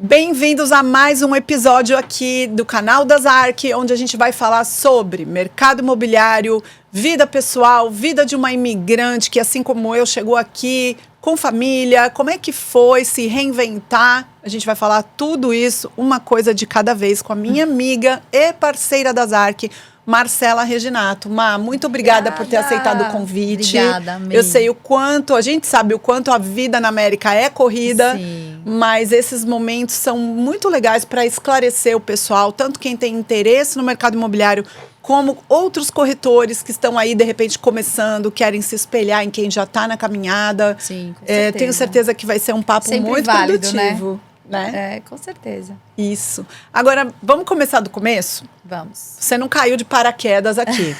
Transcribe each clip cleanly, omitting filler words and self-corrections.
Bem-vindos a mais um episódio aqui do canal da Zarc, onde a gente vai falar sobre mercado imobiliário, vida pessoal, vida de uma imigrante que, assim como eu, chegou aqui com família, como é que foi se reinventar. A gente vai falar tudo isso, uma coisa de cada vez, com a minha amiga e parceira da Zarc, Marcela Reginato. Má, muito obrigada por ter aceitado o convite. Obrigada, amei. Eu sei o quanto, a gente sabe o quanto a vida na América é corrida. Sim. Mas esses momentos são muito legais para esclarecer o pessoal, tanto quem tem interesse no mercado imobiliário, como outros corretores que estão aí, de repente, começando, querem se espelhar em quem já está na caminhada. Sim, com certeza. Tenho certeza que vai ser um papo sempre muito válido, produtivo. Né? É, com certeza. Isso. Agora, vamos começar do começo? Vamos. Você não caiu de paraquedas aqui.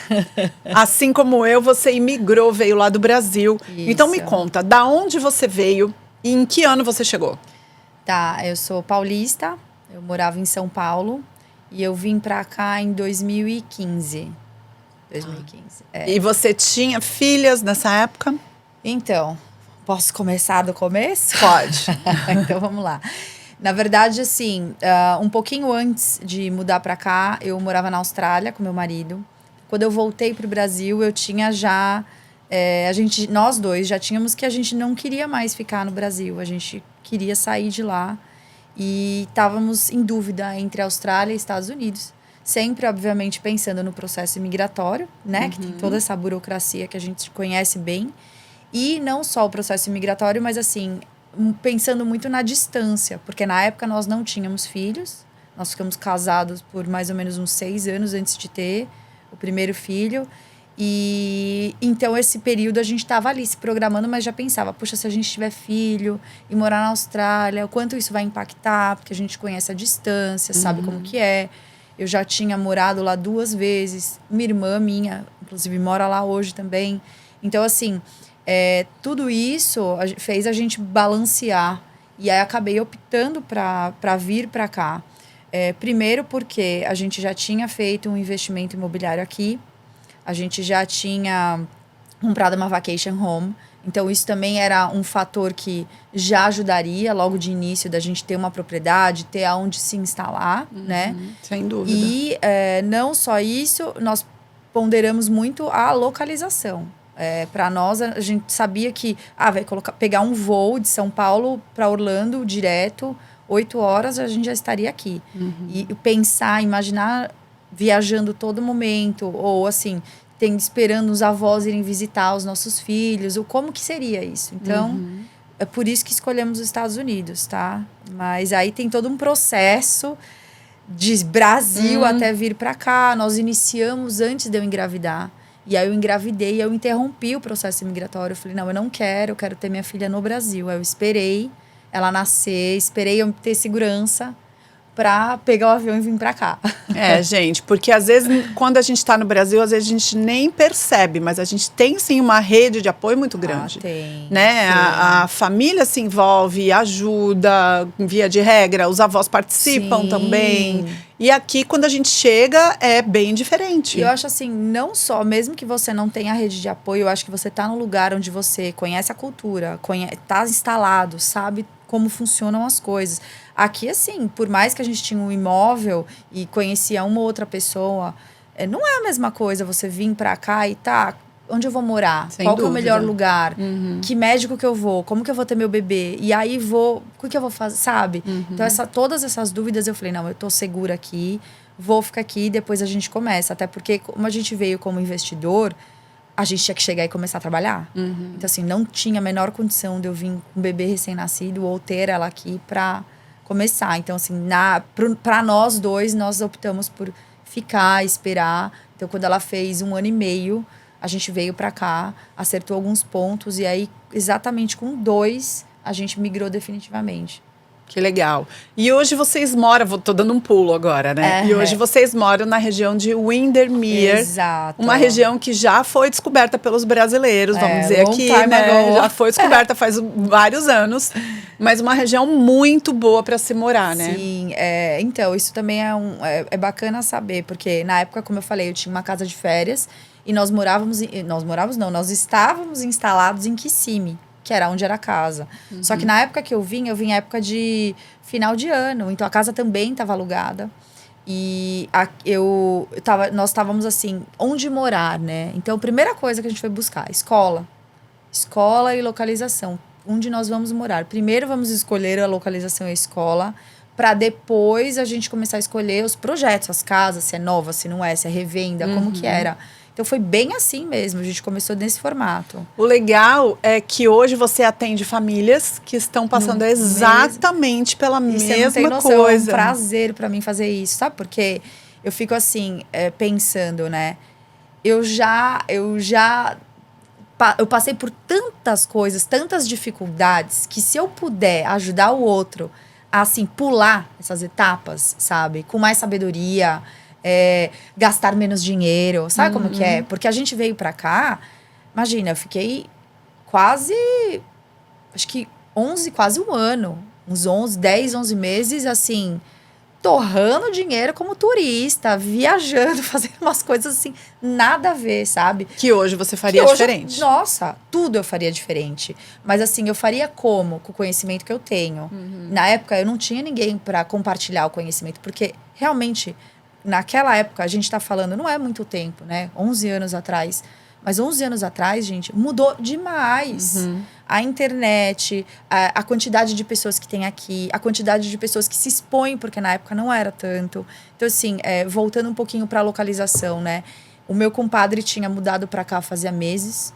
Assim como eu, você imigrou, veio lá do Brasil. Isso. Então me conta, da onde você veio e em que ano você chegou? Tá, eu sou paulista, eu morava em São Paulo e eu vim pra cá em 2015. 2015, é. E você tinha filhas nessa época? Então, posso começar do começo? Pode. Então, vamos lá. Na verdade, assim, um pouquinho antes de mudar pra cá, eu morava na Austrália com meu marido. Quando eu voltei pro Brasil, eu tinha já... nós dois já tínhamos que a gente não queria mais ficar no Brasil. A gente queria sair de lá e estávamos em dúvida entre Austrália e Estados Unidos. Sempre, obviamente, pensando no processo imigratório, né? Uhum. Que tem toda essa burocracia que a gente conhece bem. E não só o processo imigratório, mas assim, pensando muito na distância. Porque na época nós não tínhamos filhos. Nós ficamos casados por mais ou menos uns 6 anos antes de ter o primeiro filho. E então esse período a gente estava ali se programando, mas já pensava, puxa, se a gente tiver filho e morar na Austrália, o quanto isso vai impactar, porque a gente conhece a distância, sabe como que é. Eu já tinha morado lá 2 vezes, minha irmã inclusive mora lá hoje também. Então assim, tudo isso fez a gente balancear e aí acabei optando para vir para cá. Primeiro porque a gente já tinha feito um investimento imobiliário aqui. A gente já tinha comprado uma vacation home. Então, isso também era um fator que já ajudaria logo de início da gente ter uma propriedade, ter aonde se instalar, né? Sem dúvida. E não só isso, nós ponderamos muito a localização. Para nós, a gente sabia que pegar um voo de São Paulo para Orlando direto, 8 horas, a gente já estaria aqui. E pensar, imaginar... viajando todo momento, ou assim, esperando os avós irem visitar os nossos filhos, ou como que seria isso? Então, é por isso que escolhemos os Estados Unidos, tá? Mas aí tem todo um processo de Brasil até vir para cá. Nós iniciamos antes de eu engravidar. E aí eu engravidei, eu interrompi o processo migratório. Eu falei, não, eu quero ter minha filha no Brasil. Aí eu esperei ela nascer, esperei eu ter segurança para pegar o avião e vir para cá. Gente, porque às vezes, quando a gente está no Brasil, às vezes a gente nem percebe, mas a gente tem sim uma rede de apoio muito grande. Tem. Né? A família se envolve, ajuda, via de regra, os avós participam Sim. também. E aqui, quando a gente chega, é bem diferente. Eu acho assim, não só, mesmo que você não tenha rede de apoio, eu acho que você tá num lugar onde você conhece a cultura, tá instalado, sabe como funcionam as coisas. Aqui, assim, por mais que a gente tinha um imóvel e conhecia uma ou outra pessoa, não é a mesma coisa você vir pra cá e onde eu vou morar? Sem Qual que é o dúvida. melhor lugar? Que médico que eu vou? Como que eu vou ter meu bebê? E aí o que eu vou fazer? Sabe? Então, todas essas dúvidas eu falei, não, eu tô segura aqui, vou ficar aqui e depois a gente começa. Até porque, como a gente veio como investidor, a gente tinha que chegar e começar a trabalhar. Então, assim, não tinha a menor condição de eu vir com um bebê recém-nascido ou ter ela aqui pra começar. Então, assim, pra nós dois, nós optamos por ficar, esperar. Então, quando ela fez 1 ano e meio, a gente veio pra cá, acertou alguns pontos. E aí, exatamente com 2, a gente migrou definitivamente. Que legal. E hoje vocês moram, tô dando um pulo agora, né? E hoje vocês moram na região de Windermere. Exato. Uma região que já foi descoberta pelos brasileiros, vamos dizer aqui, time né? ago. Já foi descoberta faz vários anos. Mas uma região muito boa para se morar, né? Sim, então, isso também é bacana saber, porque na época, como eu falei, eu tinha uma casa de férias e nós estávamos instalados em Kissimmee, que era onde era a casa. Só que na época que eu vim época de final de ano. Então, a casa também estava alugada. E nós estávamos assim, onde morar, né? Então, a primeira coisa que a gente foi buscar, escola. Escola e localização. Onde nós vamos morar. Primeiro, vamos escolher a localização e a escola, para depois a gente começar a escolher os projetos, as casas, se é nova, se não é, se é revenda, como que era. Então, foi bem assim mesmo. A gente começou nesse formato. O legal é que hoje você atende famílias que estão passando exatamente pela Você não tem mesma noção, coisa. É um prazer para mim fazer isso, sabe? Porque eu fico assim, pensando, né? Eu passei por tantas coisas, tantas dificuldades, que se eu puder ajudar o outro a, assim, pular essas etapas, sabe? Com mais sabedoria, gastar menos dinheiro, sabe como que é? Porque a gente veio pra cá, imagina, eu fiquei quase, acho que quase um ano, uns 10, 11 meses, assim, torrando dinheiro como turista, viajando, fazendo umas coisas assim, nada a ver, sabe? Que hoje você faria diferente. Nossa, tudo eu faria diferente. Mas assim, eu faria como? Com o conhecimento que eu tenho. Na época, eu não tinha ninguém para compartilhar o conhecimento, porque realmente, naquela época, a gente tá falando, não é muito tempo, né? 11 anos atrás. Mas 11 anos atrás, gente, mudou demais. A internet, a quantidade de pessoas que tem aqui, a quantidade de pessoas que se expõem, porque na época não era tanto. Então, assim, voltando um pouquinho para a localização, né? O meu compadre tinha mudado para cá fazia meses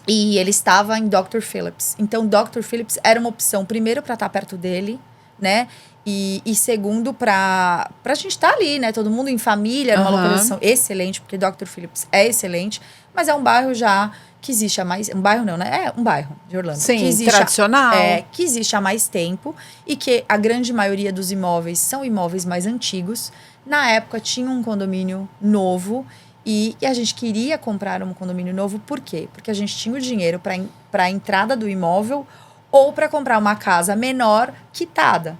e ele estava em Dr. Phillips. Então, Dr. Phillips era uma opção, primeiro, para estar perto dele, né? E segundo, para a gente estar ali, né? Todo mundo em família, numa localização excelente, porque Dr. Phillips é excelente, mas é um bairro já que existe há mais... Um bairro não, né? É um bairro de Orlando. Sim, que existe tradicional. Que existe há mais tempo e que a grande maioria dos imóveis são imóveis mais antigos. Na época, tinha um condomínio novo e a gente queria comprar um condomínio novo. Por quê? Porque a gente tinha o dinheiro para a entrada do imóvel ou para comprar uma casa menor quitada.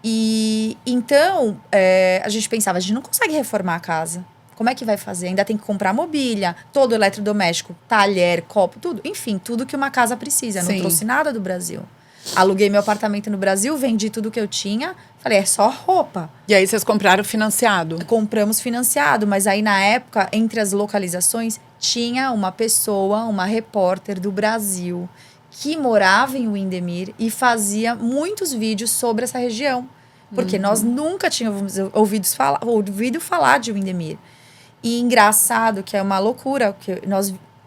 E então, a gente pensava, a gente não consegue reformar a casa. Como é que vai fazer? Ainda tem que comprar mobília, todo eletrodoméstico, talher, copo, tudo. Enfim, tudo que uma casa precisa. Eu não trouxe nada do Brasil. Aluguei meu apartamento no Brasil, vendi tudo que eu tinha. Falei, é só roupa. E aí vocês compraram financiado? Compramos financiado, mas aí na época, entre as localizações, tinha uma pessoa, uma repórter do Brasil, que morava em Windermere e fazia muitos vídeos sobre essa região. Porque nós nunca tínhamos ouvido falar de Windermere. E engraçado, que é uma loucura, que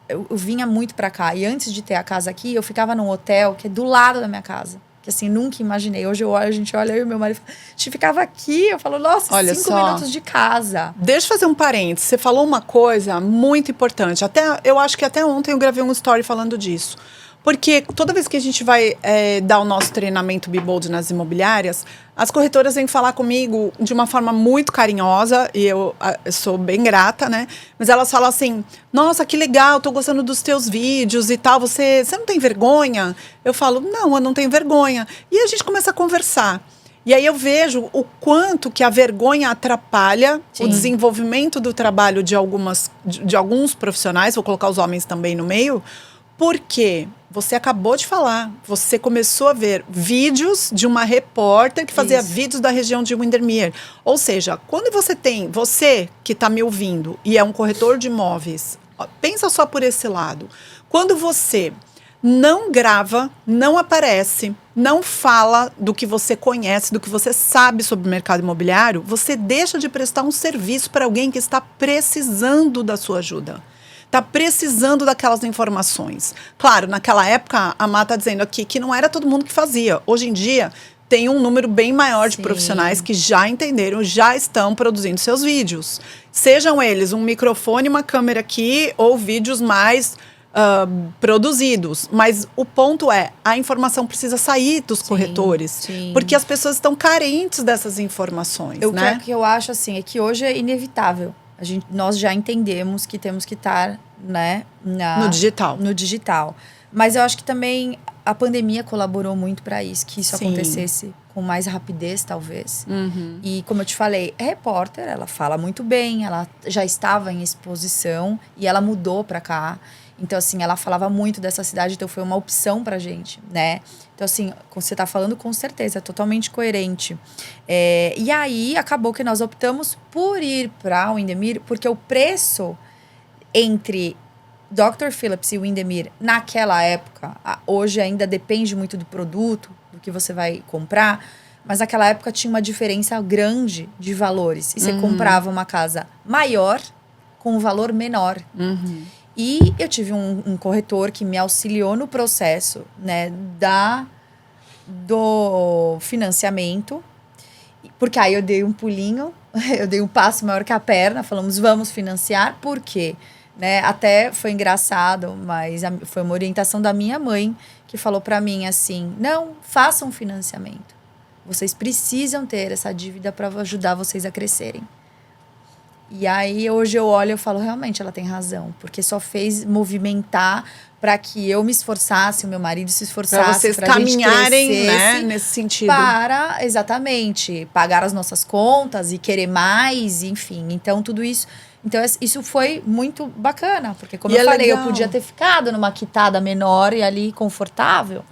eu vinha muito pra cá. E antes de ter a casa aqui, eu ficava num hotel que é do lado da minha casa. Que assim, nunca imaginei. Hoje a gente olha, eu e meu marido, a gente ficava aqui. Eu falo, nossa, olha 5 minutos de casa. Deixa eu fazer um parênteses. Você falou uma coisa muito importante. Eu acho que até ontem eu gravei um story falando disso. Porque toda vez que a gente vai dar o nosso treinamento Be Bold nas imobiliárias, as corretoras vêm falar comigo de uma forma muito carinhosa, e eu sou bem grata, né? Mas elas falam assim, nossa, que legal, tô gostando dos teus vídeos e tal, você não tem vergonha? Eu falo, não, eu não tenho vergonha. E a gente começa a conversar. E aí eu vejo o quanto que a vergonha atrapalha o desenvolvimento do trabalho de alguns profissionais, vou colocar os homens também no meio, porque você acabou de falar, você começou a ver vídeos de uma repórter que fazia vídeos da região de Windermere. Ou seja, quando você que está me ouvindo e é um corretor de imóveis, pensa só por esse lado. Quando você não grava, não aparece, não fala do que você conhece, do que você sabe sobre o mercado imobiliário, você deixa de prestar um serviço para alguém que está precisando da sua ajuda. Está precisando daquelas informações. Claro, naquela época, a Má está dizendo aqui que não era todo mundo que fazia. Hoje em dia, tem um número bem maior de profissionais que já entenderam, já estão produzindo seus vídeos. Sejam eles um microfone, uma câmera aqui, ou vídeos mais produzidos. Mas o ponto é, a informação precisa sair dos corretores. Porque as pessoas estão carentes dessas informações, né? O que eu acho, assim, é que hoje é inevitável. Nós já entendemos que temos que estar, né, no digital. No digital. Mas eu acho que também a pandemia colaborou muito para isso, que isso Sim. acontecesse com mais rapidez, talvez. E como eu te falei, é repórter, ela fala muito bem, ela já estava em exposição e ela mudou para cá. Então, assim, ela falava muito dessa cidade, então foi uma opção pra gente, né? Então, assim, como você tá falando, com certeza, é totalmente coerente. E aí, acabou que nós optamos por ir pra Windermere, porque o preço entre Dr. Phillips e Windermere, naquela época, hoje ainda depende muito do produto, do que você vai comprar, mas naquela época tinha uma diferença grande de valores. E você comprava uma casa maior com um valor menor. E eu tive um corretor que me auxiliou no processo, né, do financiamento. Porque aí eu dei um pulinho, eu dei um passo maior que a perna, falamos, vamos financiar. Por quê? Né, até foi engraçado, mas foi uma orientação da minha mãe que falou para mim assim, não, façam um financiamento. Vocês precisam ter essa dívida para ajudar vocês a crescerem. E aí, hoje eu olho e falo, realmente, ela tem razão. Porque só fez movimentar para que eu me esforçasse, o meu marido se esforçasse. Para vocês caminharem, né, nesse sentido. Para, exatamente, pagar as nossas contas e querer mais, enfim. Então, tudo isso... Então, isso foi muito bacana. Porque, como eu falei, eu podia ter ficado numa quitada menor e ali confortável.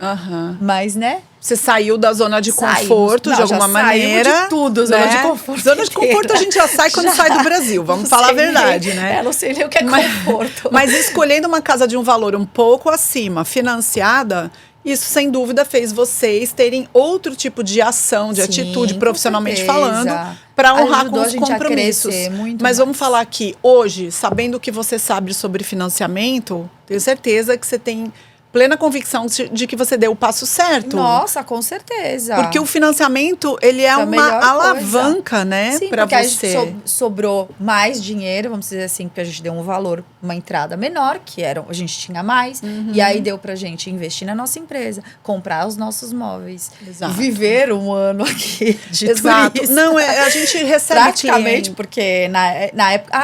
Mas, né... Você saiu da zona de conforto, de alguma maneira. De tudo, zona de conforto. Zona de conforto a gente já sai quando sai do Brasil, vamos falar a verdade, né? Não sei nem o que é conforto. Mas escolhendo uma casa de um valor um pouco acima, financiada, isso sem dúvida fez vocês terem outro tipo de ação, de atitude, profissionalmente falando, para honrar com os compromissos. Mas vamos falar aqui, hoje, sabendo o que você sabe sobre financiamento, tenho certeza que você tem plena convicção de que você deu o passo certo. Nossa, com certeza. Porque o financiamento, ele é uma alavanca, né? Sim, pra porque você. Sobrou mais dinheiro, vamos dizer assim, porque a gente deu um valor, uma entrada menor, que a gente tinha mais. E aí deu pra gente investir na nossa empresa, comprar os nossos móveis. Exato. Viver um ano aqui de turista. Não, a gente recebe praticamente, porque na época...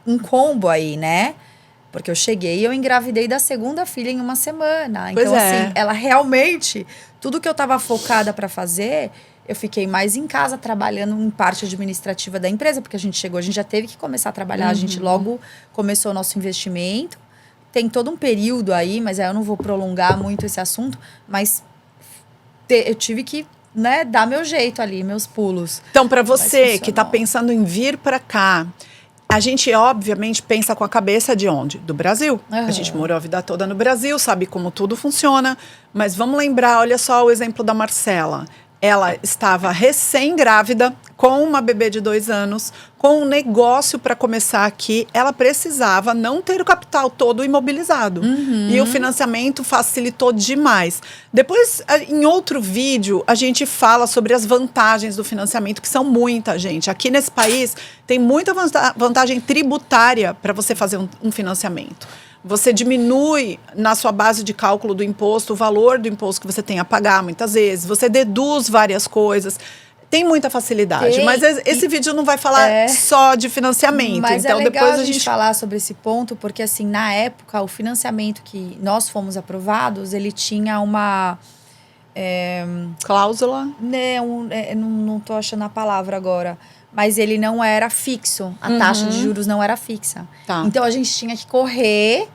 um combo aí, né? Porque eu cheguei e eu engravidei da segunda filha em uma semana. Então, assim, ela realmente... Tudo que eu tava focada para fazer, eu fiquei mais em casa trabalhando em parte administrativa da empresa. Porque a gente chegou, a gente já teve que começar a trabalhar. A gente logo começou o nosso investimento. Tem todo um período aí, mas aí eu não vou prolongar muito esse assunto. Mas eu tive que, né, dar meu jeito ali, meus pulos. Então, para você que tá pensando em vir para cá... A gente, obviamente, pensa com a cabeça de onde? Do Brasil. A gente morou a vida toda no Brasil, sabe como tudo funciona. Mas vamos lembrar, olha só o exemplo da Marcela. Ela estava recém-grávida, com uma bebê de 2 anos, com um negócio para começar aqui. Ela precisava não ter o capital todo imobilizado. E o financiamento facilitou demais. Depois, em outro vídeo, a gente fala sobre as vantagens do financiamento, que são muita, gente. Aqui nesse país, tem muita vantagem tributária para você fazer um financiamento. Você diminui na sua base de cálculo do imposto o valor do imposto que você tem a pagar muitas vezes. Você deduz várias coisas. Tem muita facilidade. Mas esse vídeo não vai falar só de financiamento. Mas então, é legal depois a gente falar sobre esse ponto, porque assim, na época, o financiamento que nós fomos aprovados, ele tinha uma... cláusula? Não tô achando a palavra agora. Mas ele não era fixo. A taxa de juros não era fixa. Então, a gente tinha que correr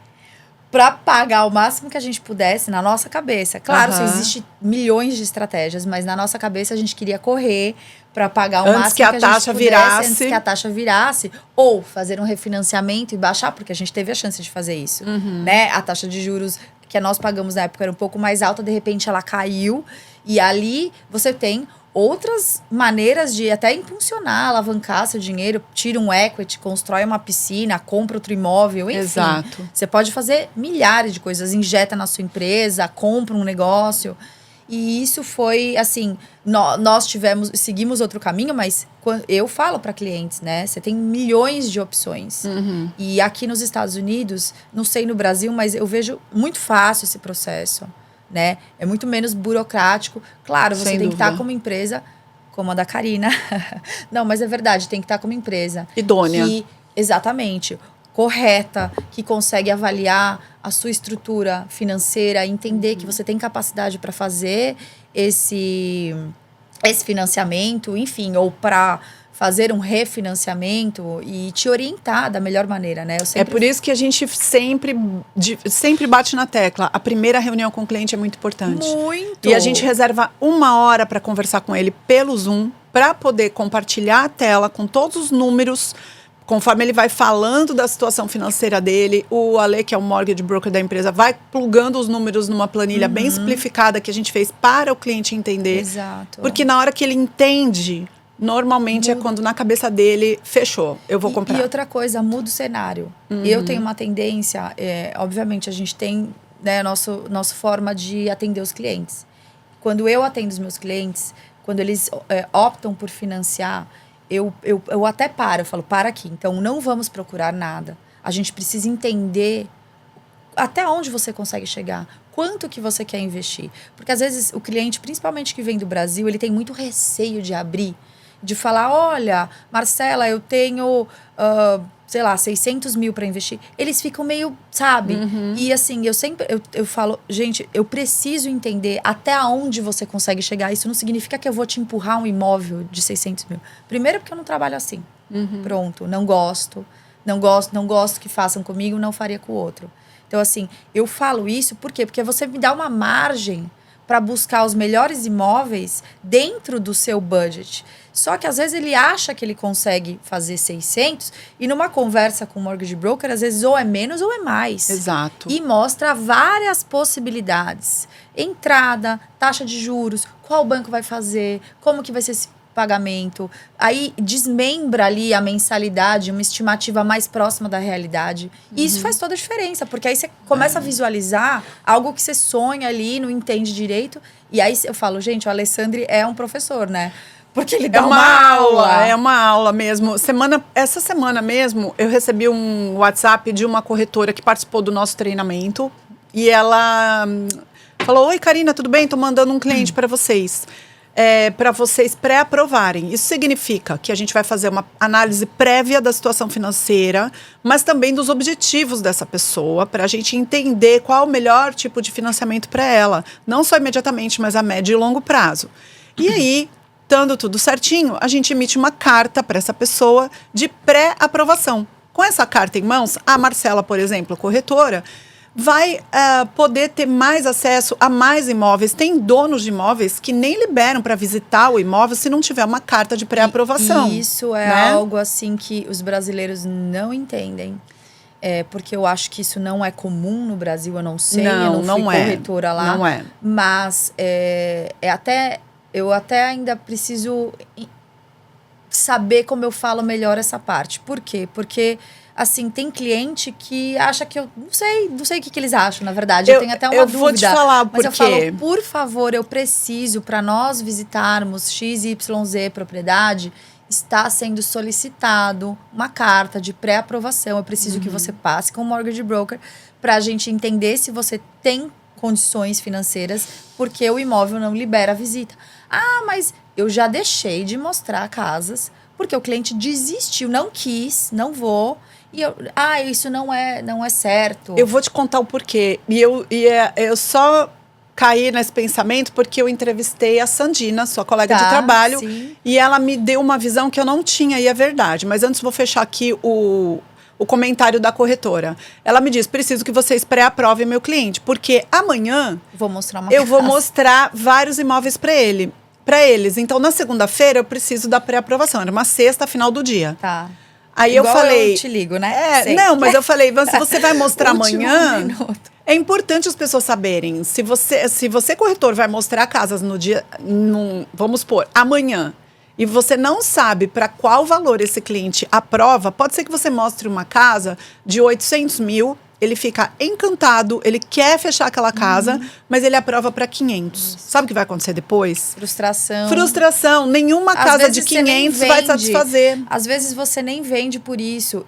para pagar o máximo que a gente pudesse na nossa cabeça. Claro, existem milhões de estratégias, mas na nossa cabeça a gente queria correr para pagar o máximo que a gente pudesse antes que a taxa virasse. Ou fazer um refinanciamento e baixar, porque a gente teve a chance de fazer isso. Né? A taxa de juros que nós pagamos na época era um pouco mais alta, de repente ela caiu. E ali você tem... outras maneiras de até impulsionar, alavancar seu dinheiro, tira um equity, constrói uma piscina, compra outro imóvel, enfim. Exato. Você pode fazer milhares de coisas, injeta na sua empresa, compra um negócio. E isso foi, assim, nós seguimos outro caminho, mas eu falo para clientes, né? Você tem milhões de opções. E aqui nos Estados Unidos, não sei no Brasil, mas eu vejo muito fácil esse processo. Né? É muito menos burocrático. Claro, você tem que estar como empresa, como a da Karina. Não, mas é verdade, tem que estar como empresa. Idônea. Exatamente. correta, que consegue avaliar a sua estrutura financeira, entender que você tem capacidade para fazer esse financiamento, enfim, ou para fazer um refinanciamento e te orientar da melhor maneira, né? É por isso que a gente sempre bate na tecla. A primeira reunião com o cliente é muito importante. Muito! E a gente reserva 1 hora para conversar com ele pelo Zoom, para poder compartilhar a tela com todos os números, conforme ele vai falando da situação financeira dele. O Ale, que é o mortgage broker da empresa, vai plugando os números numa planilha bem simplificada que a gente fez para o cliente entender. Exato. Porque na hora que ele entende, normalmente é quando na cabeça dele, fechou, eu vou comprar. E outra coisa, muda o cenário. Eu tenho uma tendência, obviamente a gente tem, né, nossa forma de atender os clientes. Quando eu atendo os meus clientes, quando eles optam por financiar, eu até eu falo, para aqui. Então, não vamos procurar nada. A gente precisa entender até onde você consegue chegar. Quanto que você quer investir. Porque, às vezes, o cliente, principalmente que vem do Brasil, ele tem muito receio de abrir. De falar, olha, Marcela, eu tenho, sei lá, 600 mil para investir. Eles ficam meio, sabe? E assim, eu falo, gente, eu preciso entender até onde você consegue chegar. Isso não significa que eu vou te empurrar um imóvel de 600 mil. Primeiro porque eu não trabalho assim. Pronto, não gosto que façam comigo, não faria com o outro. Então assim, eu falo isso por quê? Porque você me dá uma margem para buscar os melhores imóveis dentro do seu budget. Só que às vezes ele acha que ele consegue fazer 600 e numa conversa com o mortgage broker, às vezes ou é menos ou é mais. Exato. E mostra várias possibilidades. Entrada, taxa de juros, qual banco vai fazer, como que vai ser esse pagamento. Aí desmembra ali a mensalidade, uma estimativa mais próxima da realidade. E isso faz toda a diferença, porque aí você começa a visualizar algo que você sonha ali, não entende direito. E aí eu falo, gente, o Alessandri é um professor, né? Porque ele dá uma aula. É uma aula mesmo. Essa semana mesmo, eu recebi um WhatsApp de uma corretora que participou do nosso treinamento. E ela falou, oi, Karina, tudo bem? Tô mandando um cliente para vocês. Para vocês pré-aprovarem. Isso significa que a gente vai fazer uma análise prévia da situação financeira, mas também dos objetivos dessa pessoa, para a gente entender qual o melhor tipo de financiamento para ela. Não só imediatamente, mas a médio e longo prazo. E aí, estando tudo certinho, a gente emite uma carta para essa pessoa de pré-aprovação. Com essa carta em mãos, a Marcela, por exemplo, corretora, vai poder ter mais acesso a mais imóveis. Tem donos de imóveis que nem liberam para visitar o imóvel se não tiver uma carta de pré-aprovação. E isso é algo assim que os brasileiros não entendem. Porque eu acho que isso não é comum no Brasil, eu não sei, eu não fui corretora lá. Não é. Mas eu até ainda preciso saber como eu falo melhor essa parte. Por quê? Porque assim, tem cliente que acha que eu não sei o que eles acham, na verdade. Eu tenho até uma dúvida. Eu vou te falar por quê. Mas eu falo, por favor, eu preciso, para nós visitarmos XYZ propriedade, está sendo solicitado uma carta de pré-aprovação. Eu preciso que você passe com o mortgage broker para a gente entender se você tem condições financeiras, porque o imóvel não libera a visita. Ah, mas eu já deixei de mostrar casas, porque o cliente desistiu, não quis, não vou. E isso não é certo. Eu vou te contar o porquê. Eu só caí nesse pensamento porque eu entrevistei a Sandina, sua colega de trabalho, sim. E ela me deu uma visão que eu não tinha, e é verdade. Mas antes vou fechar aqui o comentário da corretora. Ela me diz, preciso que vocês pré-aprovem meu cliente, porque amanhã vou mostrar eu vou mostrar vários imóveis para eles. Então, na segunda-feira, eu preciso da pré-aprovação. Era uma sexta, final do dia. Tá. Aí igual eu falei... eu te ligo, né? Não, mas eu falei, se você vai mostrar amanhã... Minuto. É importante as pessoas saberem. Se você corretor, vai mostrar casas no dia... vamos supor, amanhã. E você não sabe para qual valor esse cliente aprova, pode ser que você mostre uma casa de 800 mil, ele fica encantado, ele quer fechar aquela casa, mas ele aprova para 500. Sabe o que vai acontecer depois? Frustração. Nenhuma casa de 500 vai satisfazer. Às vezes você nem vende por isso.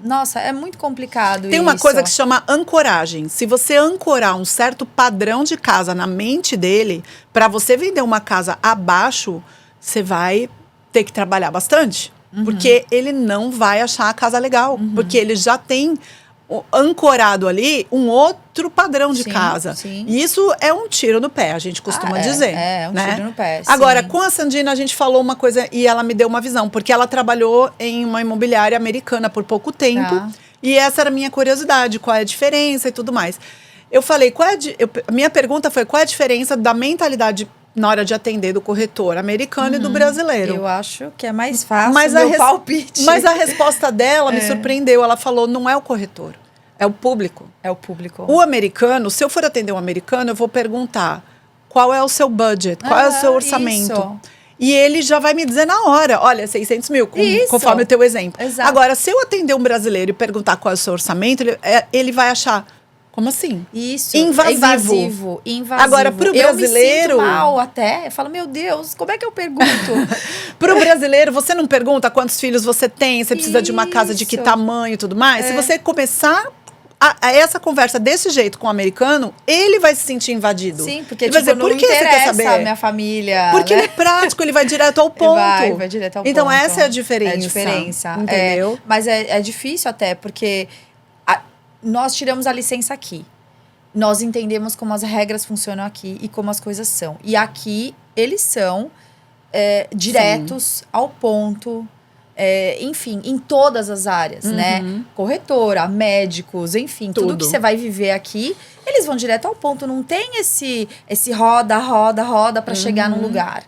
Nossa, é muito complicado. Tem uma coisa que se chama ancoragem. Se você ancorar um certo padrão de casa na mente dele, para você vender uma casa abaixo, você vai ter que trabalhar bastante. Porque ele não vai achar a casa legal. Porque ele já tem ancorado ali um outro padrão de casa. Sim. E isso é um tiro no pé, a gente costuma dizer. É um né? tiro no pé. Agora, sim. com a Sandina, a gente falou uma coisa e ela me deu uma visão, porque ela trabalhou em uma imobiliária americana por pouco tempo. Tá. E essa era a minha curiosidade, qual é a diferença e tudo mais. Eu falei, a minha pergunta foi, qual é a diferença da mentalidade na hora de atender do corretor americano e do brasileiro? Eu acho que é mais fácil Mas meu palpite. Mas a resposta dela me surpreendeu. Ela falou, não é o corretor, é o público. É o público. O americano, se eu for atender um americano, eu vou perguntar qual é o seu budget, qual é o seu orçamento. Isso. E ele já vai me dizer na hora, olha, 600 mil, Isso. conforme o teu exemplo. Exato. Agora, se eu atender um brasileiro e perguntar qual é o seu orçamento, ele vai achar, como assim? Isso. Invasivo. Invasivo. Agora, pro brasileiro... Eu me sinto mal até. Eu falo, meu Deus, como é que eu pergunto? Pro brasileiro, você não pergunta quantos filhos você tem, você precisa de uma casa de que Isso. tamanho e tudo mais. Se você começar essa conversa desse jeito com o americano, ele vai se sentir invadido. Sim, porque ele vai dizer, não por que você quer interessa saber? a minha família. Porque né? ele é prático, ele vai direto ao ponto. Vai direto ao ponto. Então, essa é a diferença. É a diferença. Entendeu? Mas é difícil até, porque nós tiramos a licença aqui. Nós entendemos como as regras funcionam aqui e como as coisas são. E aqui, eles são diretos ao ponto. Enfim, em todas as áreas, né? Corretora, médicos, enfim, tudo que você vai viver aqui, eles vão direto ao ponto. Não tem esse roda para chegar num lugar.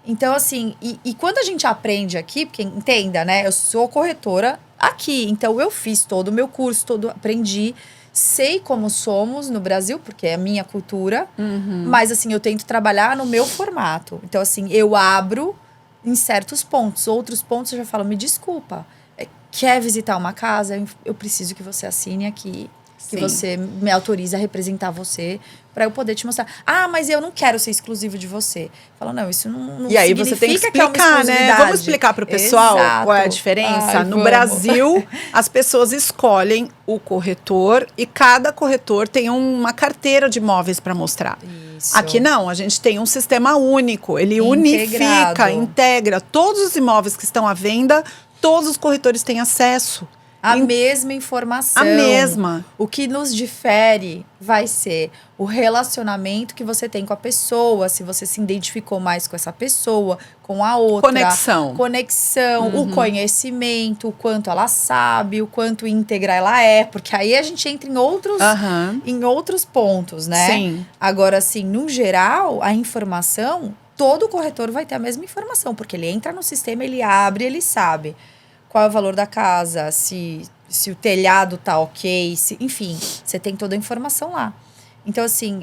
Então, assim, e quando a gente aprende aqui, porque entenda, né? Eu sou corretora aqui, então eu fiz todo o meu curso, aprendi, sei como somos no Brasil, porque é a minha cultura, mas assim, eu tento trabalhar no meu formato. Então, assim, eu abro em certos pontos. Outros pontos eu já falo, me desculpa, quer visitar uma casa? Eu preciso que você assine aqui, que você me autorize a representar você, para eu poder te mostrar. Ah, mas eu não quero ser exclusivo de você. Fala, não, isso não E aí você tem que explicar, né? Vamos explicar para o pessoal qual é a diferença? No Brasil, as pessoas escolhem o corretor e cada corretor tem uma carteira de imóveis para mostrar. Isso. Aqui não, a gente tem um sistema único. Ele unifica, integra todos os imóveis que estão à venda, todos os corretores têm acesso. A mesma informação. A mesma. O que nos difere vai ser o relacionamento que você tem com a pessoa, se você se identificou mais com essa pessoa, com a outra. Conexão, o conhecimento, o quanto ela sabe, o quanto íntegra ela é. Porque aí a gente entra em outros pontos, né? Sim. Agora, assim, no geral, a informação, todo corretor vai ter a mesma informação. Porque ele entra no sistema, ele abre, ele sabe qual é o valor da casa, se o telhado tá ok, enfim, você tem toda a informação lá. Então, assim,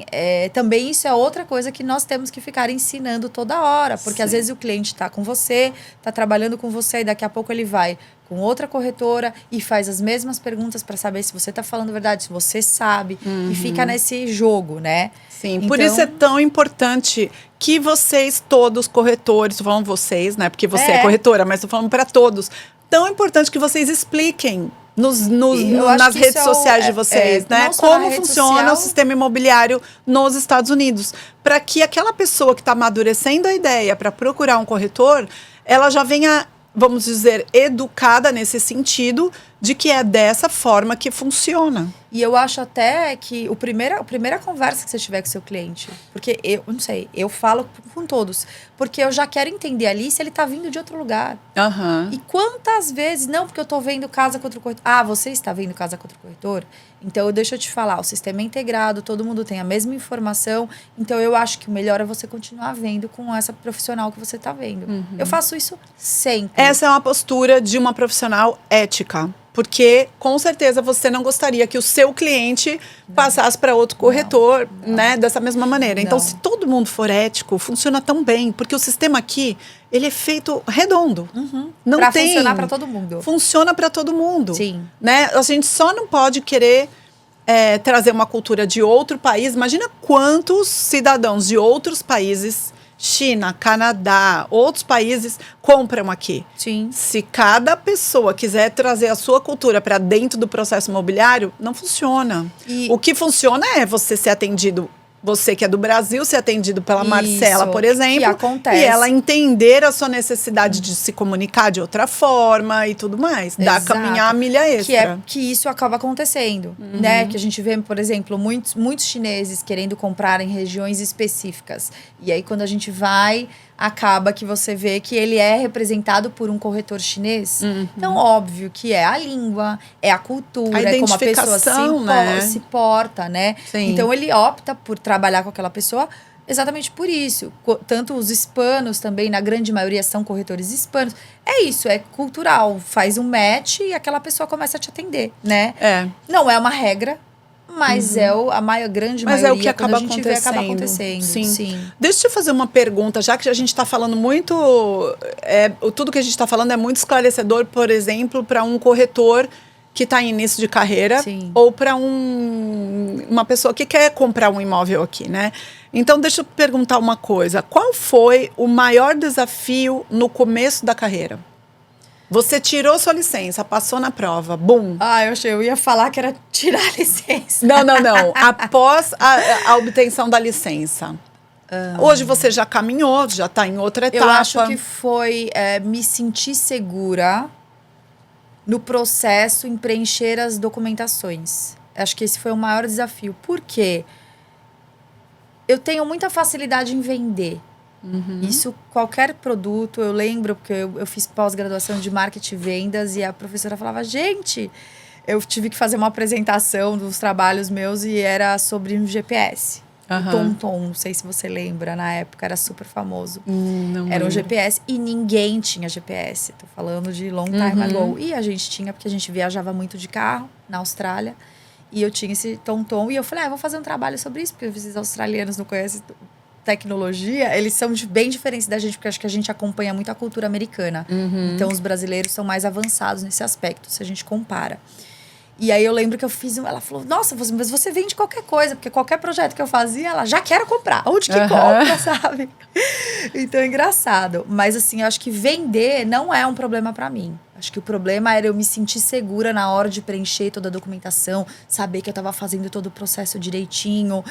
também isso é outra coisa que nós temos que ficar ensinando toda hora, porque às vezes o cliente tá com você, tá trabalhando com você, e daqui a pouco ele vai com outra corretora e faz as mesmas perguntas para saber se você tá falando a verdade, se você sabe, e fica nesse jogo, né? Sim, então, por isso é tão importante que vocês, todos corretores, tô falando vocês, né? Porque você é corretora, mas tô falando para todos. Tão importante que vocês expliquem nas redes sociais de vocês, né? Como funciona o sistema imobiliário nos Estados Unidos. Para que aquela pessoa que está amadurecendo a ideia para procurar um corretor, ela já venha, vamos dizer, educada nesse sentido de que é dessa forma que funciona. E eu acho até que a primeira conversa que você tiver com seu cliente, porque eu não sei, eu falo com todos, porque eu já quero entender ali se ele tá vindo de outro lugar. E quantas vezes, não, porque eu tô vendo casa com outro corretor. Ah, você está vendo casa com outro corretor? Então, deixa eu te falar, o sistema é integrado, todo mundo tem a mesma informação, então eu acho que o melhor é você continuar vendo com essa profissional que você tá vendo. Eu faço isso sempre. Essa é uma postura de uma profissional ética. Porque, com certeza, você não gostaria que o seu cliente passasse para outro corretor, né? Dessa mesma maneira. Então, se todo mundo for ético, funciona tão bem. Porque o sistema aqui, ele é feito redondo. Não pra tem... funcionar para todo mundo. Funciona para todo mundo. Sim. Né? A gente só não pode querer trazer uma cultura de outro país. Imagina quantos cidadãos de outros países... China, Canadá, outros países compram aqui. Sim. Se cada pessoa quiser trazer a sua cultura para dentro do processo imobiliário, não funciona. O que funciona é você ser atendido você que é do Brasil ser atendido pela Isso, Marcela, por exemplo. que acontece. E ela entender a sua necessidade de se comunicar de outra forma e tudo mais. Dá a Exato. caminhar a milha extra. Que isso acaba acontecendo, né? Que a gente vê, por exemplo, muitos chineses querendo comprar em regiões específicas. E aí, quando a gente vai, acaba que você vê que ele é representado por um corretor chinês. Então, óbvio que é a língua, é a cultura, é como a pessoa se porta, né? Sim. Então, ele opta por trabalhar com aquela pessoa exatamente por isso. Tanto os hispanos também, na grande maioria, são corretores hispanos. É isso, é cultural. Faz um match e aquela pessoa começa a te atender, né? Não é uma regra, mas é a grande maioria. Mas é o que acaba acontecendo. Sim. Deixa eu te fazer uma pergunta, já que a gente está falando muito... tudo que a gente está falando é muito esclarecedor, por exemplo, para um corretor que está em início de carreira. Sim. Ou para uma pessoa que quer comprar um imóvel aqui, né? Então, deixa eu perguntar uma coisa. Qual foi o maior desafio no começo da carreira? Você tirou sua licença, passou na prova, bum. Eu ia falar que era tirar a licença. Não. Após a obtenção da licença. Hoje você já caminhou, já está em outra etapa. Eu acho que foi me sentir segura no processo em preencher as documentações. Acho que esse foi o maior desafio. Por quê? Eu tenho muita facilidade em vender. Isso, qualquer produto, eu lembro, porque eu fiz pós-graduação de marketing e vendas e a professora falava, gente, eu tive que fazer uma apresentação dos trabalhos meus e era sobre um GPS. O TomTom, não sei se você lembra, na época era super famoso. Era um GPS e ninguém tinha GPS. Tô falando de long time ago. E a gente tinha, porque a gente viajava muito de carro na Austrália. E eu tinha esse TomTom e eu falei, vou fazer um trabalho sobre isso, porque esses australianos não conhecem tecnologia, eles são bem diferentes da gente, porque acho que a gente acompanha muito a cultura americana. Então, os brasileiros são mais avançados nesse aspecto, se a gente compara. E aí, eu lembro que eu fiz... Ela falou, nossa, mas você vende qualquer coisa, porque qualquer projeto que eu fazia, ela já quer comprar. Onde que compra, sabe? Então, é engraçado. Mas, assim, eu acho que vender não é um problema pra mim. Acho que o problema era eu me sentir segura na hora de preencher toda a documentação, saber que eu estava fazendo todo o processo direitinho.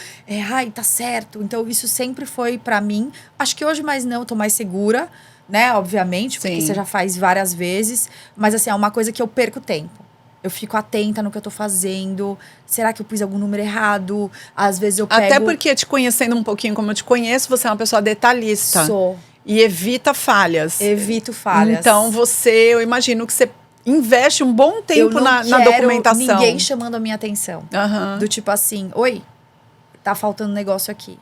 Tá certo. Então, isso sempre foi pra mim. Acho que hoje mais não, eu tô mais segura, né? Obviamente, porque você já faz várias vezes. Mas, assim, é uma coisa que eu perco tempo. Eu fico atenta no que eu tô fazendo. Será que eu pus algum número errado? Às vezes eu pego... Até porque, te conhecendo um pouquinho como eu te conheço, você é uma pessoa detalhista. Sou. E evita falhas. Evito falhas. Então, eu imagino que você investe um bom tempo na documentação. Ninguém chamando a minha atenção. Do tipo assim, oi, tá faltando negócio aqui.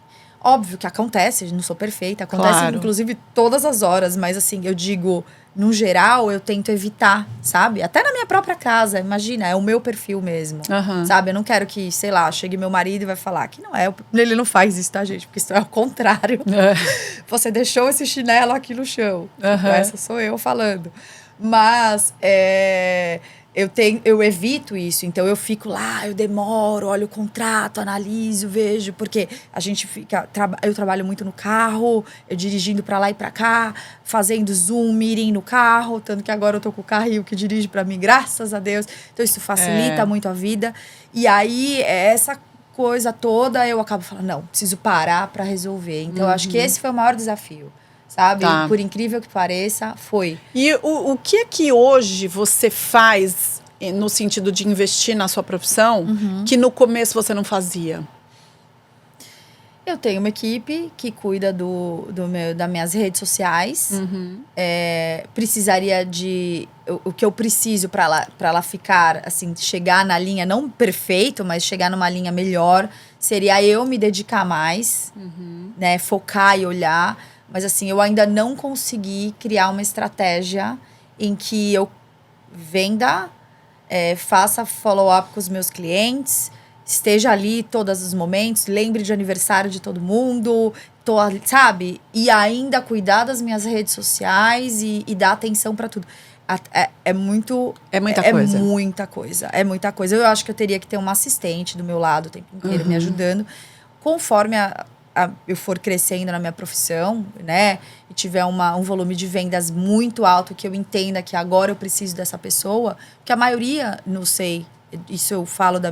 Óbvio que acontece, não sou perfeita. Acontece, inclusive, todas as horas. Mas assim, eu digo, no geral, eu tento evitar, sabe? Até na minha própria casa, imagina, é o meu perfil mesmo. Sabe? Eu não quero que, sei lá, chegue meu marido e vai falar que não é. Ele não faz isso, tá, gente? Porque isso é o contrário. Você deixou esse chinelo aqui no chão. Essa sou eu falando. Mas, eu evito isso, então eu fico lá, eu demoro, olho o contrato, analiso, vejo, porque a gente eu trabalho muito no carro, eu dirigindo pra lá e pra cá, fazendo Zoom, meeting no carro, tanto que agora eu tô com o carro que dirige pra mim, graças a Deus, então isso facilita muito a vida, e aí essa coisa toda eu acabo falando, não, preciso parar pra resolver, então eu acho que esse foi o maior desafio. Sabe? Por incrível que pareça, foi. E o que é que hoje você faz no sentido de investir na sua profissão que no começo você não fazia? Eu tenho uma equipe que cuida das minhas redes sociais. Precisaria de... O que eu preciso para ela ficar, assim, chegar na linha, não perfeito, mas chegar numa linha melhor, seria eu me dedicar mais, né? Focar e olhar. Mas, assim, eu ainda não consegui criar uma estratégia em que eu venda, faça follow-up com os meus clientes, esteja ali todos os momentos, lembre de aniversário de todo mundo, sabe? E ainda cuidar das minhas redes sociais e dar atenção para tudo. É muita coisa. É muita coisa. Eu acho que eu teria que ter uma assistente do meu lado o tempo inteiro me ajudando. Conforme eu for crescendo na minha profissão, né? E tiver um volume de vendas muito alto, que eu entenda que agora eu preciso dessa pessoa. Porque a maioria, não sei, isso eu falo da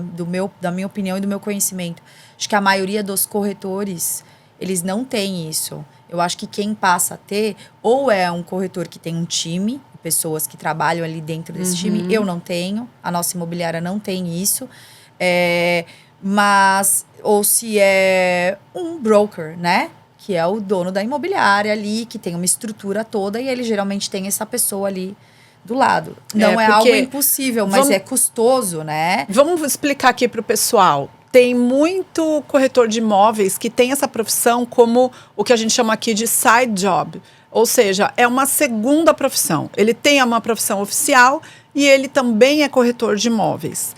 minha opinião e do meu conhecimento. Acho que a maioria dos corretores, eles não têm isso. Eu acho que quem passa a ter, ou é um corretor que tem um time, pessoas que trabalham ali dentro desse time. Eu não tenho, a nossa imobiliária não tem isso. Mas, ou se é um broker, né? Que é o dono da imobiliária ali, que tem uma estrutura toda, e ele geralmente tem essa pessoa ali do lado. Não é algo impossível, mas é custoso, né? Vamos explicar aqui para o pessoal. Tem muito corretor de imóveis que tem essa profissão como o que a gente chama aqui de side job. Ou seja, é uma segunda profissão. Ele tem uma profissão oficial e ele também é corretor de imóveis.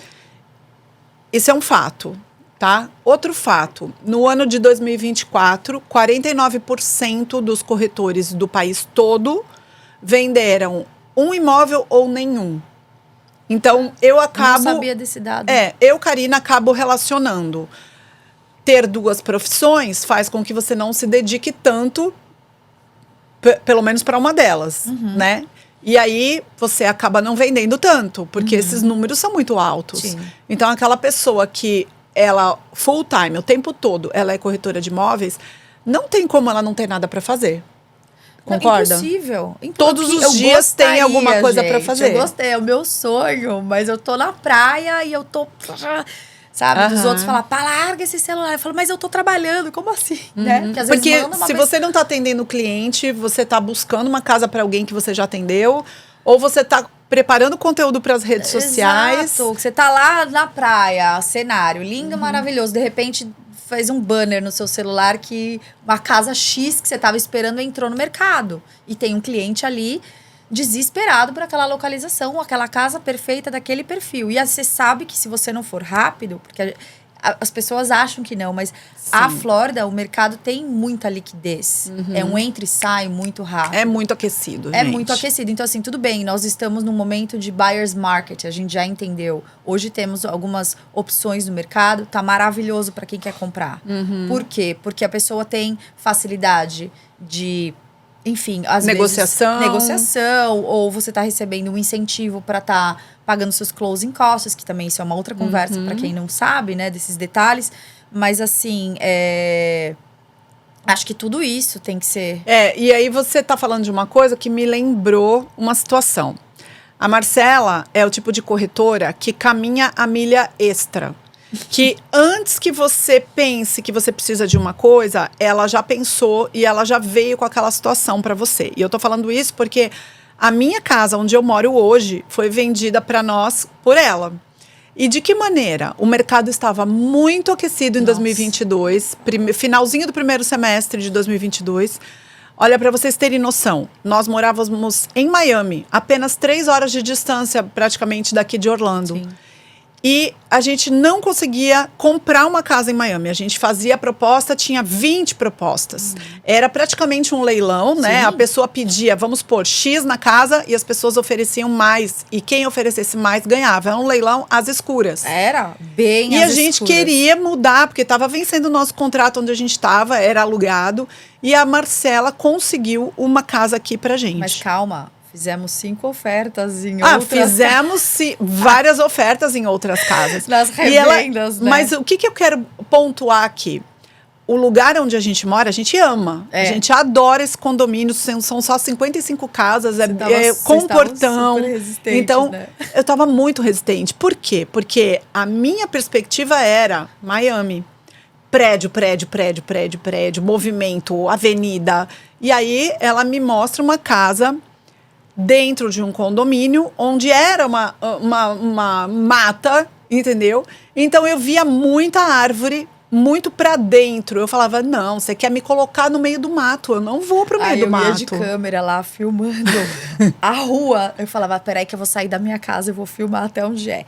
Isso é um fato, tá? Outro fato, no ano de 2024, 49% dos corretores do país todo venderam um imóvel ou nenhum. Então, eu acabo... Não sabia desse dado. Eu, Karina, acabo relacionando. Ter duas profissões faz com que você não se dedique tanto, pelo menos para uma delas, né? E aí, você acaba não vendendo tanto, porque esses números são muito altos. Sim. Então, aquela pessoa que ela, full time, o tempo todo, ela é corretora de imóveis, não tem como ela não ter nada para fazer. Concorda? Impossível. Todos os dias tem alguma coisa para fazer. Eu gostei, é o meu sonho, mas eu tô na praia e eu tô... Sabe, dos outros falar, pá, larga esse celular. Eu falo, mas eu tô trabalhando, como assim? Né? Porque às vezes manda uma você não tá atendendo o cliente, você tá buscando uma casa para alguém que você já atendeu, ou você tá preparando conteúdo para as redes sociais. Exato. Você tá lá na praia, cenário lindo, maravilhoso, de repente fez um banner no seu celular que uma casa X que você tava esperando entrou no mercado. E tem um cliente ali desesperado por aquela localização, aquela casa perfeita daquele perfil. E aí você sabe que se você não for rápido, porque as pessoas acham que não, mas a Flórida, o mercado tem muita liquidez. É um entra e sai muito rápido. É muito aquecido, gente. É muito aquecido. Então, assim, tudo bem, nós estamos num momento de buyer's market, a gente já entendeu. Hoje temos algumas opções no mercado, tá maravilhoso para quem quer comprar. Por quê? Porque a pessoa tem facilidade de... Enfim, às vezes... Negociação. Ou você tá recebendo um incentivo para tá pagando seus closing costs, que também isso é uma outra conversa para quem não sabe, né? Desses detalhes. Mas, assim, acho que tudo isso tem que ser... E aí você tá falando de uma coisa que me lembrou uma situação. A Marcela é o tipo de corretora que caminha a milha extra. Que antes que você pense que você precisa de uma coisa, ela já pensou e ela já veio com aquela situação para você. E eu tô falando isso porque a minha casa, onde eu moro hoje, foi vendida para nós por ela. E de que maneira? O mercado estava muito aquecido em 2022, finalzinho do primeiro semestre de 2022. Olha, para vocês terem noção, nós morávamos em Miami, apenas 3 horas de distância praticamente daqui de Orlando. Sim. E a gente não conseguia comprar uma casa em Miami. A gente fazia a proposta, tinha 20 propostas. Era praticamente um leilão, né? Sim. A pessoa pedia, vamos pôr X na casa e as pessoas ofereciam mais. E quem oferecesse mais ganhava. Era um leilão às escuras. Era bem E às a gente escuras. queria mudar, porque estava vencendo o nosso contrato onde a gente estava, era alugado. E a Marcela conseguiu uma casa aqui pra gente. Mas calma. Fizemos 5 ofertas em outras... Fizemos várias ofertas em outras casas. Nas revendas, né? Mas o que eu quero pontuar aqui? O lugar onde a gente mora, a gente ama. A gente adora esse condomínio. São só 55 casas, com portão. Super resistente, então, né? eu estava muito resistente. Por quê? Porque a minha perspectiva era Miami. Prédio, movimento, avenida. E aí, ela me mostra uma casa... dentro de um condomínio, onde era uma mata, entendeu? Então, eu via muita árvore, muito pra dentro. Eu falava, não, você quer me colocar no meio do mato. Eu não vou pro meio do mato. Eu ia de câmera lá, filmando a rua. Eu falava, peraí que eu vou sair da minha casa, eu vou filmar até onde é.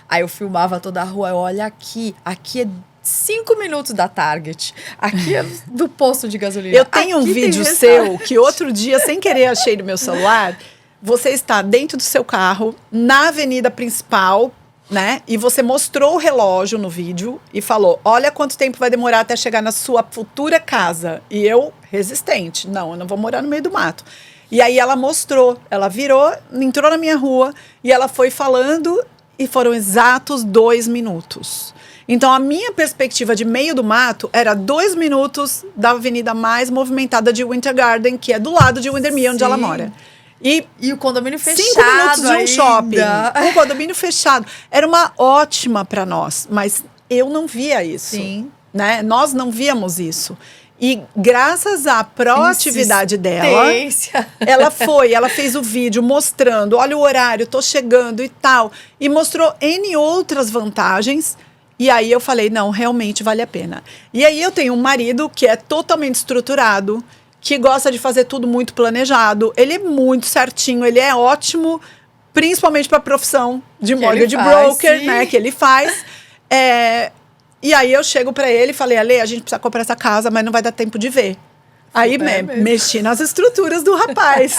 Aí eu filmava toda a rua. Olha aqui é 5 minutos da Target. Aqui é do posto de gasolina. Eu tenho um vídeo seu que outro dia, sem querer, achei no meu celular. Você está dentro do seu carro, na avenida principal, né? E você mostrou o relógio no vídeo e falou, olha quanto tempo vai demorar até chegar na sua futura casa. E eu, resistente, não, eu não vou morar no meio do mato. E aí ela mostrou, ela virou, entrou na minha rua e ela foi falando... e foram exatos 2 minutos. Então, a minha perspectiva de meio do mato era 2 minutos da avenida mais movimentada de Winter Garden, que é do lado de Windermere, onde ela mora. E o condomínio fechado 5 minutos de um ainda. shopping. Um condomínio fechado. Era uma ótima para nós, mas eu não via isso. Sim. Né? Nós não víamos isso. E graças à proatividade dela, ela fez o vídeo mostrando, olha o horário, tô chegando e tal. E mostrou N outras vantagens. E aí eu falei, não, realmente vale a pena. E aí eu tenho um marido que é totalmente estruturado, que gosta de fazer tudo muito planejado. Ele é muito certinho, ele é ótimo, principalmente para a profissão de mortgage broker, né, que ele faz. E aí eu chego para ele e falei, Ale, a gente precisa comprar essa casa, mas não vai dar tempo de ver. Aí mexi nas estruturas do rapaz.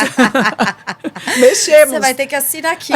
Mexemos. Você vai ter que assinar aqui.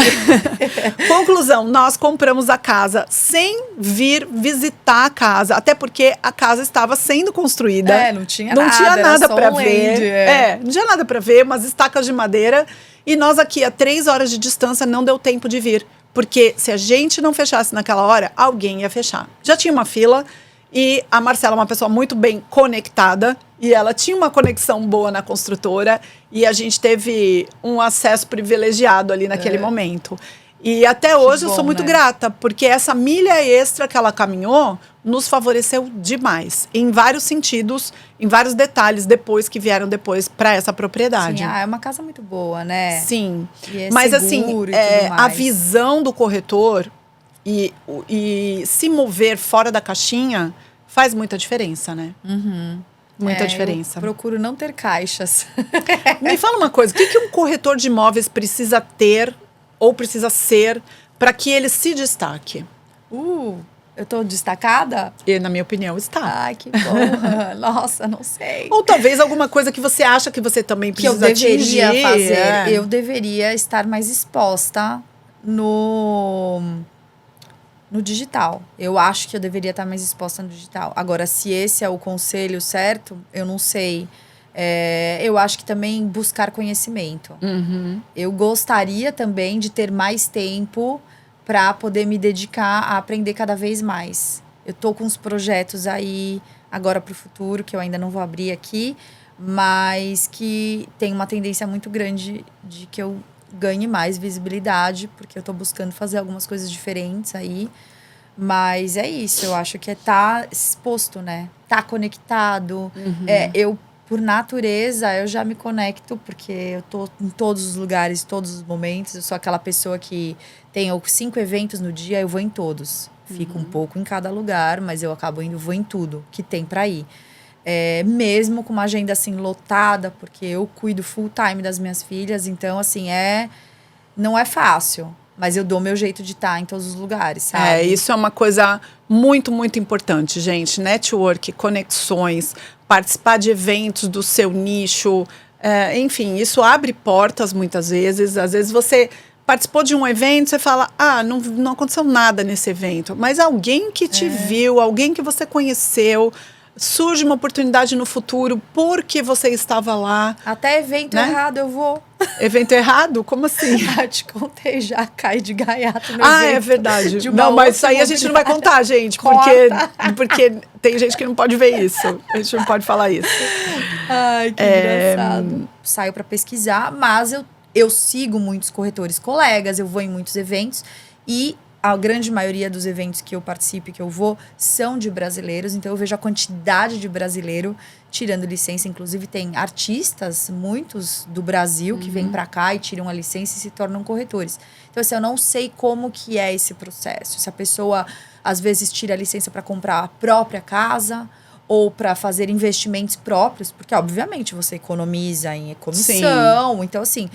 Conclusão, nós compramos a casa sem vir visitar a casa. Até porque a casa estava sendo construída. Não tinha nada para ver. Não tinha nada para ver, umas estacas de madeira. E nós aqui, a 3 horas de distância, não deu tempo de vir. Porque se a gente não fechasse naquela hora, alguém ia fechar. Já tinha uma fila. E a Marcela é uma pessoa muito bem conectada e ela tinha uma conexão boa na construtora e a gente teve um acesso privilegiado ali naquele momento. E até hoje eu sou muito grata, porque essa milha extra que ela caminhou nos favoreceu demais, em vários sentidos, em vários detalhes, que vieram depois para essa propriedade. Sim, é uma casa muito boa, né? Sim, e mas assim, a mais. visão do corretor e se mover fora da caixinha faz muita diferença, né? Muita diferença. Eu procuro não ter caixas. Me fala uma coisa, o que um corretor de imóveis precisa ter ou precisa ser para que ele se destaque? Eu tô destacada? E, na minha opinião, está. Ai, que bom. Nossa, não sei. Ou talvez alguma coisa que você acha que você também precisa atingir. Fazer. Eu deveria estar mais exposta no digital. Eu acho que eu deveria estar mais exposta no digital. Agora, se esse é o conselho certo, eu não sei. Eu acho que também buscar conhecimento. Eu gostaria também de ter mais tempo para poder me dedicar a aprender cada vez mais. Eu tô com uns projetos aí agora para o futuro, que eu ainda não vou abrir aqui, mas que tem uma tendência muito grande de que eu ganhe mais visibilidade, porque eu tô buscando fazer algumas coisas diferentes aí. Mas é isso, eu acho que é estar exposto, né? Tá conectado. Eu, por natureza, eu já me conecto, porque eu tô em todos os lugares, todos os momentos. Eu sou aquela pessoa que tem 5 eventos no dia, eu vou em todos. Fico um pouco em cada lugar, mas eu acabo vou em tudo que tem para ir. Mesmo com uma agenda assim lotada, porque eu cuido full time das minhas filhas, então assim, não é fácil, mas eu dou meu jeito de estar em todos os lugares, sabe? Isso é uma coisa muito, muito importante, gente. Network, conexões, participar de eventos do seu nicho, enfim, isso abre portas muitas vezes. Às vezes você participou de um evento, você fala, não aconteceu nada nesse evento, mas alguém que te viu, alguém que você conheceu, surge uma oportunidade no futuro porque você estava lá. Até evento errado eu vou. Evento errado? Como assim? Te contei, já cai de gaiato no evento. É verdade. Não, mas isso aí a gente não vai contar, gente. Porque tem gente que não pode ver isso. A gente não pode falar isso. Ai, que engraçado. Saio para pesquisar, mas eu sigo muitos corretores colegas, eu vou em muitos eventos e a grande maioria dos eventos que eu participo e que eu vou são de brasileiros, então eu vejo a quantidade de brasileiro tirando licença. Inclusive tem artistas, muitos do Brasil, que vêm para cá e tiram a licença e se tornam corretores. Então assim, eu não sei como que é esse processo. Se a pessoa às vezes tira a licença para comprar a própria casa ou para fazer investimentos próprios, porque obviamente você economiza em comissão. Sim. Então assim,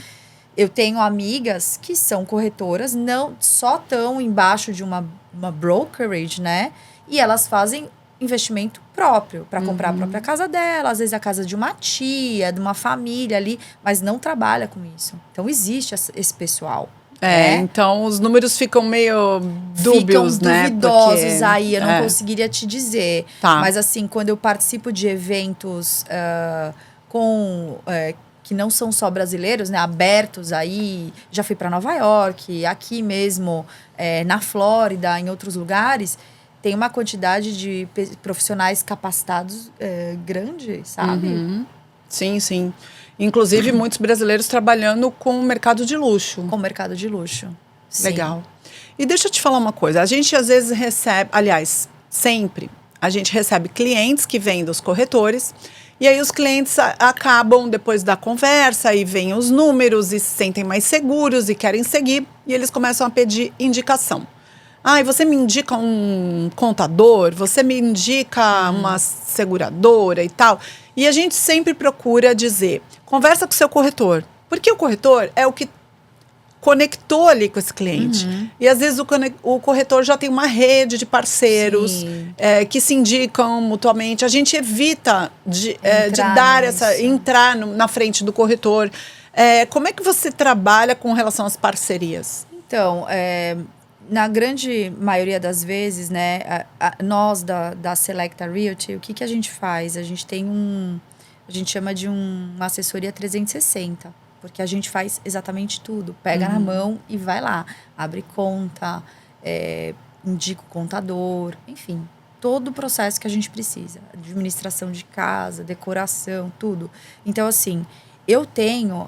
eu tenho amigas que são corretoras, não só estão embaixo de uma brokerage, né? E elas fazem investimento próprio para comprar a própria casa dela, às vezes a casa de uma tia, de uma família ali, mas não trabalha com isso. Então existe esse pessoal. Então os números ficam meio dúbios, né? Duvidosos. Porque aí, eu não conseguiria te dizer. Tá. Mas assim, quando eu participo de eventos com que não são só brasileiros, né, abertos aí, já fui para Nova York, aqui mesmo, na Flórida, em outros lugares, tem uma quantidade de profissionais capacitados grande, sabe? Uhum. Sim, sim. Inclusive, muitos brasileiros trabalhando com o mercado de luxo. Com o mercado de luxo. Sim. Legal. E deixa eu te falar uma coisa. A gente, às vezes, recebe... Aliás, sempre. A gente recebe clientes que vêm dos corretores. E aí, os clientes acabam, depois da conversa, e vêm os números e se sentem mais seguros e querem seguir. E eles começam a pedir indicação. Ah, e você me indica um contador? Você me indica uma seguradora e tal? E a gente sempre procura dizer, conversa com o seu corretor. Porque o corretor é o que conectou ali com esse cliente. E às vezes o corretor já tem uma rede de parceiros que se indicam mutuamente. A gente evita de dar entrar na frente do corretor. Como é que você trabalha com relação às parcerias? Então, na grande maioria das vezes, né, nós da Selecta Realty, o que a gente faz? A gente tem a gente chama de uma assessoria 360, porque a gente faz exatamente tudo. Pega na mão e vai lá. Abre conta, indica o contador, enfim. Todo o processo que a gente precisa. Administração de casa, decoração, tudo. Então, assim, eu tenho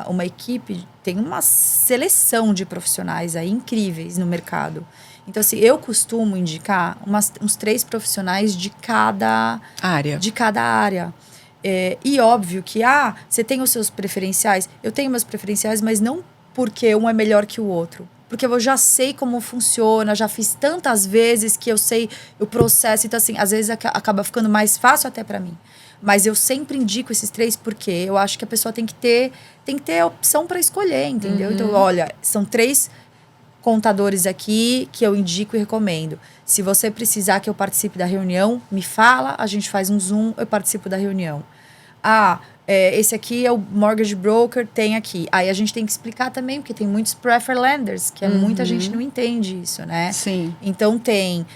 uma equipe, tem uma seleção de profissionais aí incríveis no mercado. Então, assim, eu costumo indicar uns 3 profissionais de cada área. E óbvio que, você tem os seus preferenciais. Eu tenho meus preferenciais, mas não porque um é melhor que o outro. Porque eu já sei como funciona, já fiz tantas vezes que eu sei o processo. Então, assim, às vezes acaba ficando mais fácil até para mim. Mas eu sempre indico esses 3 porque eu acho que a pessoa tem que ter a opção para escolher, entendeu? Então, olha, são 3 contadores aqui que eu indico e recomendo. Se você precisar que eu participe da reunião, me fala, a gente faz um Zoom, eu participo da reunião. Esse aqui é o mortgage broker, tem aqui. Aí a gente tem que explicar também, porque tem muitos prefer lenders, que muita gente não entende isso, né? Sim. Então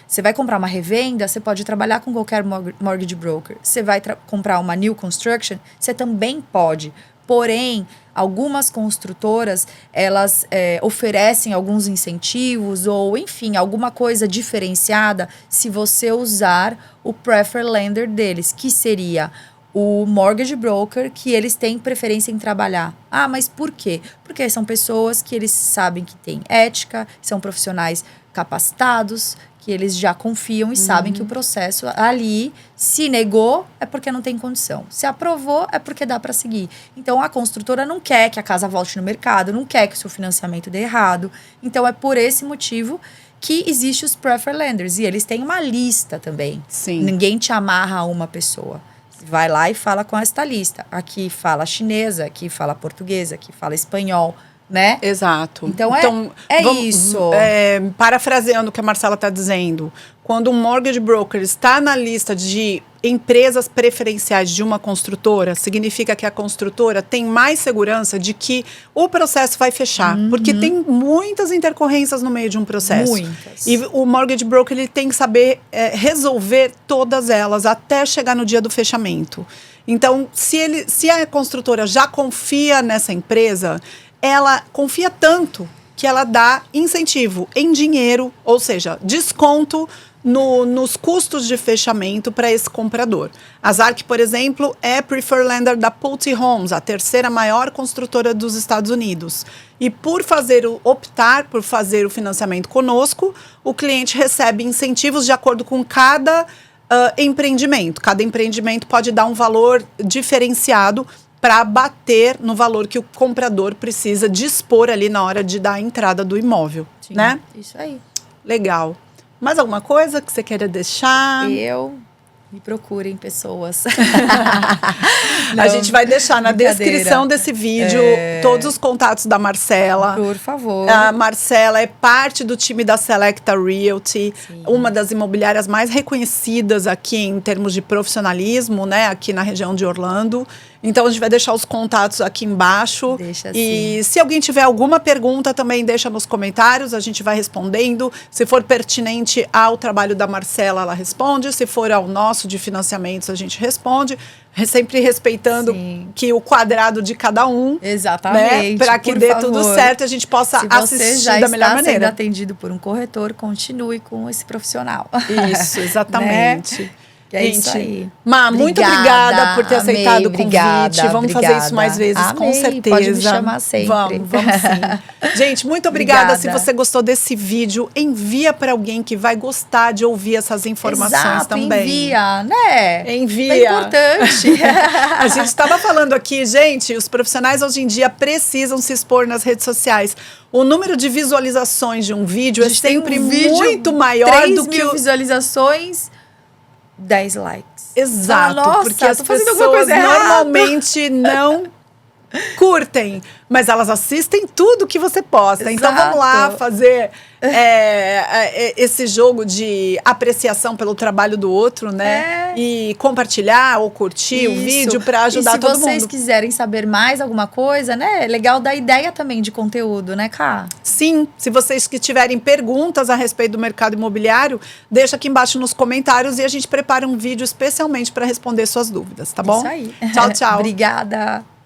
você vai comprar uma revenda, você pode trabalhar com qualquer mortgage broker. Você vai comprar uma new construction, você também pode. Porém, algumas construtoras, elas oferecem alguns incentivos ou, enfim, alguma coisa diferenciada se você usar o prefer lender deles, que seria o mortgage broker, que eles têm preferência em trabalhar. Mas por quê? Porque são pessoas que eles sabem que têm ética, são profissionais capacitados, que eles já confiam e sabem que o processo ali, se negou, é porque não tem condição. Se aprovou, é porque dá para seguir. Então, a construtora não quer que a casa volte no mercado, não quer que o seu financiamento dê errado. Então, é por esse motivo que existe os prefer lenders. E eles têm uma lista também. Sim. Ninguém te amarra a uma pessoa. Vai lá e fala com esta lista. Aqui fala chinesa, aqui fala portuguesa, aqui fala espanhol, né? Exato. Então isso. Parafraseando o que a Marcela está dizendo, quando um mortgage broker está na lista de empresas preferenciais de uma construtora, significa que a construtora tem mais segurança de que o processo vai fechar. Porque tem muitas intercorrência no meio de um processo. Muitas. E o mortgage broker ele tem que saber resolver todas elas até chegar no dia do fechamento. Então, se a construtora já confia nessa empresa, ela confia tanto que ela dá incentivo em dinheiro, ou seja, desconto nos custos de fechamento para esse comprador. A Zark, por exemplo, é preferred lender da Pulte Homes, a 3ª maior construtora dos Estados Unidos. E por optar por fazer o financiamento conosco, o cliente recebe incentivos de acordo com cada empreendimento. Cada empreendimento pode dar um valor diferenciado para bater no valor que o comprador precisa dispor ali na hora de dar a entrada do imóvel. Sim, né? Isso aí. Legal. Mais alguma coisa que você queira deixar? Me procurem, pessoas. A gente vai deixar na descrição desse vídeo todos os contatos da Marcela. Por favor. A Marcela é parte do time da Selecta Realty, Sim. uma das imobiliárias mais reconhecidas aqui em termos de profissionalismo, né, aqui na região de Orlando. Então a gente vai deixar os contatos aqui embaixo. Deixa E se alguém tiver alguma pergunta, também deixa nos comentários, a gente vai respondendo. Se for pertinente ao trabalho da Marcela, ela responde. Se for ao nosso de financiamentos, a gente responde. Sempre respeitando que o quadrado de cada um. Exatamente. Né? Para que dê tudo certo e a gente possa assistir da melhor maneira. Se você já está sendo atendido por um corretor, continue com esse profissional. Isso, exatamente. Né? É gente, isso aí. Má, muito obrigada por ter aceitado o convite. Vamos fazer isso mais vezes, com certeza. Pode me chamar sempre. Vamos sim. Gente, muito obrigada. Se você gostou desse vídeo, envia para alguém que vai gostar de ouvir essas informações também. Envia, né? Envia. É importante. A gente estava falando aqui, gente, os profissionais hoje em dia precisam se expor nas redes sociais. O número de visualizações de um vídeo é sempre muito maior do que 3.000 visualizações. 10 likes. Exato, nossa, porque as pessoas normalmente não curtem, mas elas assistem tudo que você posta. Exato. Então vamos lá fazer esse jogo de apreciação pelo trabalho do outro, né? E compartilhar ou curtir o vídeo para ajudar todo mundo. Se vocês quiserem saber mais alguma coisa, né? É legal dar ideia também de conteúdo, né, Ká? Sim, se vocês que tiverem perguntas a respeito do mercado imobiliário, deixa aqui embaixo nos comentários e a gente prepara um vídeo especialmente para responder suas dúvidas, tá bom? Isso aí. Tchau, tchau. Obrigada.